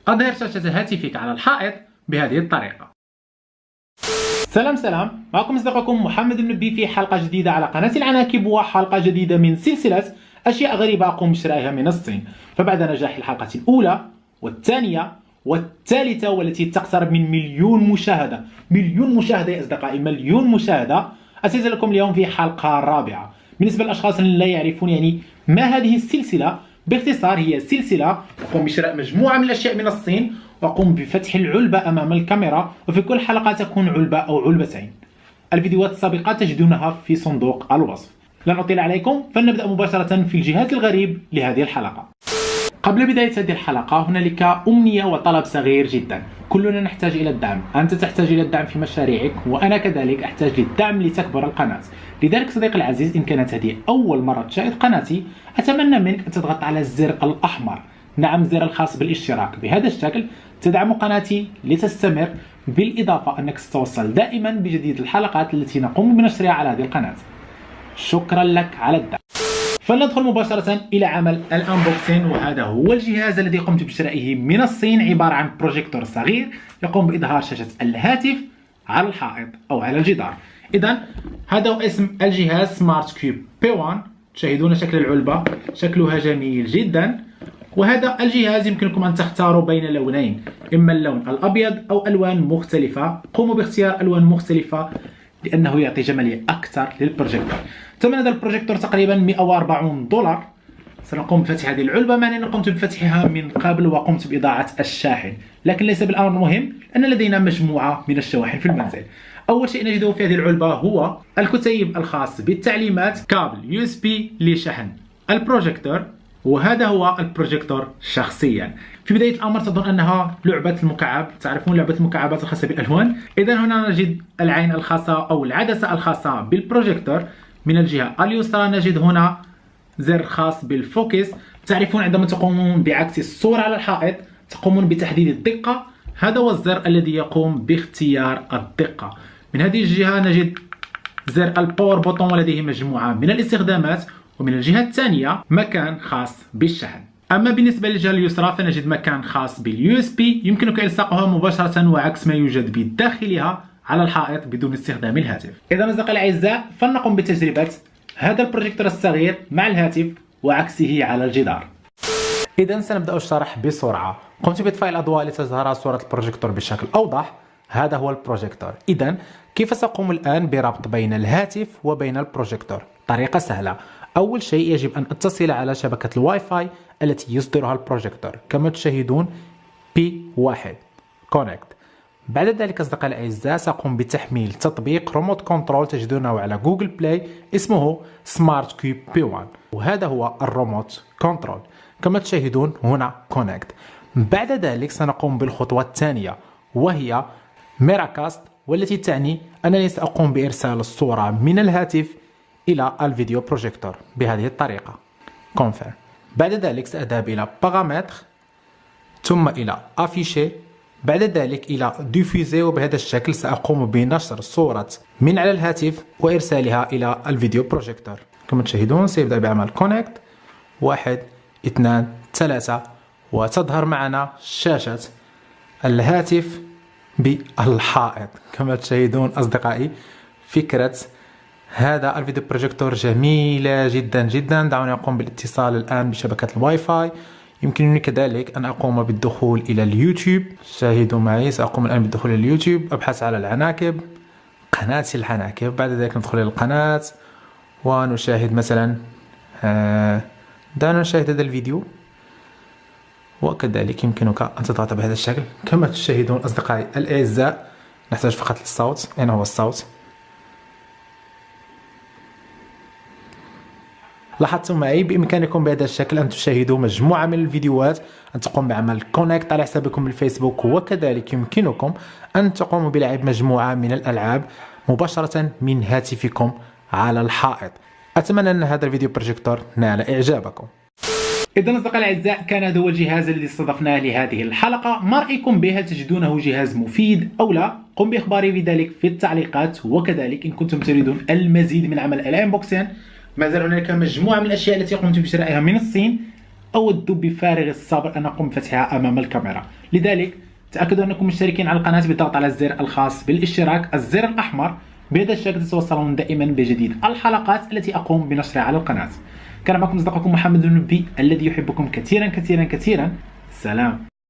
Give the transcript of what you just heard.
أظهر شاشة هاتفك على الحائط بهذه الطريقة. سلام، معكم أصدقائكم محمد النبي في حلقة جديدة على قناة العناكب، وحلقة جديدة من سلسلة أشياء غريبة أقوم بشرائها من الصين. فبعد نجاح الحلقة الأولى والثانية والثالثة والتي تقترب من مليون مشاهدة يا أصدقائي، مليون مشاهدة، أتيت لكم اليوم في حلقة رابعة. بالنسبة للأشخاص اللي لا يعرفون يعني ما هذه السلسلة، باختصار هي سلسلة أقوم بشراء مجموعة من الأشياء من الصين وأقوم بفتح العلبة أمام الكاميرا، وفي كل حلقة تكون علبة أو علبتين. الفيديوهات السابقة تجدونها في صندوق الوصف. لن أطيل عليكم، فلنبدأ مباشرة في الجهاز الغريب لهذه الحلقة. قبل بداية هذه الحلقة هنالك أمنية وطلب صغير جدا. كلنا نحتاج إلى الدعم، أنت تحتاج إلى الدعم في مشاريعك، وأنا كذلك أحتاج للدعم لتكبر القناة. لذلك صديقي العزيز، إن كانت هذه أول مرة تشاهد قناتي، أتمنى منك أن تضغط على الزر الأحمر، نعم الزر الخاص بالاشتراك. بهذا الشكل تدعم قناتي لتستمر، بالإضافة أنك ستوصل دائما بجديد الحلقات التي نقوم بنشرها على هذه القناة. شكرا لك على الدعم. فلندخل مباشرة إلى عمل الأنبوكسين. وهذا هو الجهاز الذي قمت بشرائه من الصين، عبارة عن بروجيكتور صغير يقوم بإظهار شاشة الهاتف على الحائط أو على الجدار. إذن هذا هو اسم الجهاز، سمارت كيوب P1. تشاهدون شكل العلبة، شكلها جميل جدا. وهذا الجهاز يمكنكم أن تختاروا بين لونين، إما اللون الأبيض أو ألوان مختلفة. قوموا باختيار ألوان مختلفة لأنه يعطي جمالية أكثر للبروجيكتور. ثمن هذا البروجيكتور تقريبا $140. سنقوم بفتح هذه العلبة، مع أنني قمت بفتحها من قبل وقمت بإضاعة الشاحن، لكن ليس بالأمر مهم لأن لدينا مجموعة من الشواحن في المنزل. أول شيء نجده في هذه العلبة هو الكتيب الخاص بالتعليمات، كابل USB لشحن البروجيكتور، وهذا هو البروجيكتور شخصيا. في بداية الأمر تظن أنها لعبة المكعب، تعرفون لعبة المكعبات الخاصة بالألوان. إذن هنا نجد العين الخاصة أو العدسة الخاصة بالبروجيكتور. من الجهة اليسرى نجد هنا زر خاص بالفوكس. تعرفون عندما تقومون بعكس الصورة على الحائط تقومون بتحديد الدقة، هذا هو الزر الذي يقوم باختيار الدقة. من هذه الجهة نجد زر الباور بوتون ولديه مجموعة من الاستخدامات، ومن الجهة الثانية مكان خاص بالشحن. أما بالنسبة للجهة اليسرى فنجد مكان خاص باليو اس بي، يمكنك إلصاقها مباشرة وعكس ما يوجد بداخلها على الحائط بدون استخدام الهاتف. إذا أصدقائي الأعزاء، فلنقوم بتجربة هذا البروجيكتور الصغير مع الهاتف وعكسه على الجدار. إذا سنبدأ الشرح بسرعة. قمت بإطفاء الأضواء لتظهر صورة البروجيكتور بشكل أوضح. هذا هو البروجيكتور. إذا كيف سأقوم الآن بربط بين الهاتف وبين البروجيكتور؟ طريقة سهلة. أول شيء يجب أن أتصل على شبكة الواي فاي التي يصدرها البروجيكتور، كما تشاهدون P1 كونكت. بعد ذلك أصدقائي الأعزاء سأقوم بتحميل تطبيق ريموت كنترول تجدونه على جوجل بلاي، اسمه سمارت كيوب P1، وهذا هو الريموت كنترول كما تشاهدون هنا كونكت. بعد ذلك سنقوم بالخطوة الثانية وهي ميراكاست، والتي تعني أنني سأقوم بإرسال الصورة من الهاتف إلى الفيديو بروجيكتور بهذه الطريقة كونفير. بعد ذلك سأذهب إلى بارامتر، ثم إلى أفيشي، بعد ذلك إلى ديفوزي، وبهذا الشكل سأقوم بنشر الصورة من على الهاتف وإرسالها إلى الفيديو بروجيكتور. كما تشاهدون سيبدأ بعمل كونكت 1 2 3، وتظهر معنا شاشة الهاتف بالحائط. كما تشاهدون أصدقائي، فكرة هذا الفيديو بروجيكتور جميلة جدا جدا. دعوني أقوم بالاتصال الآن بشبكة الواي فاي. يمكنني كذلك أن أقوم بالدخول إلى اليوتيوب. شاهدوا معي، سأقوم الآن بالدخول إلى اليوتيوب، أبحث على العناكب، قناة العناكب. بعد ذلك ندخل إلى القناة ونشاهد مثلا دعنا نشاهد هذا الفيديو، وكذلك يمكنك أن تضغط بهذا الشكل. كما تشاهدون أصدقائي الأعزاء، نحتاج فقط للصوت. أين هو الصوت؟ لاحظتم معي بإمكانكم بهذا الشكل أن تشاهدوا مجموعة من الفيديوهات، أن تقوم بعمل كونكت على حسابكم الفيسبوك، وكذلك يمكنكم أن تقوموا بلعب مجموعة من الألعاب مباشرة من هاتفكم على الحائط. أتمنى أن هذا الفيديو بروجيكتور نال إعجابكم. إذا أصدقائي الأعزاء، كان هذا هو الجهاز الذي استضفناه لهذه الحلقة. ما رأيكم به؟ هل تجدونه جهاز مفيد أو لا؟ قم بإخباري بذلك في التعليقات، وكذلك إن كنتم تريدون المزيد من عمل الأنبوكسين، ما زال هناك مجموعة من الأشياء التي قمت بشرائها من الصين، أود بفارغ الصبر أن أقوم بفتحها أمام الكاميرا. لذلك تأكدوا أنكم مشتركين على القناة بالضغط على الزر الخاص بالاشتراك، الزر الأحمر. بهذا الشكل تتوصلون دائما بجديد الحلقات التي أقوم بنشرها على القناة. كان معكم أصدقائكم محمد النبي الذي يحبكم كثيرا كثيرا كثيرا. سلام.